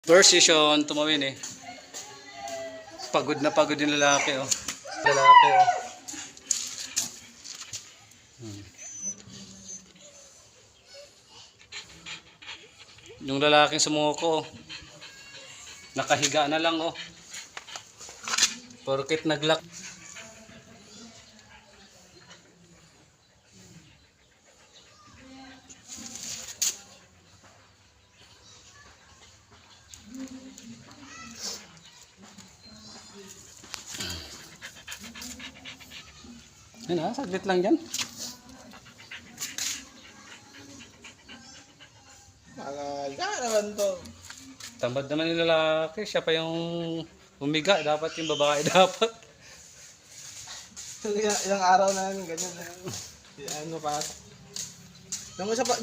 First session, tumawin eh. Pagod na pagod yung lalaki oh. Lalaki oh. Yung lalaking sumuko oh. Nakahiga na lang oh. Porket naglak. Yan ha, saglit lang dyan. Malaga naman to. Tambad naman yung lalaki, siya pa yung umiga, dapat yung babae dapat. Ilang araw na yun, ganyan na yun. Ano pa? Nung isa pa,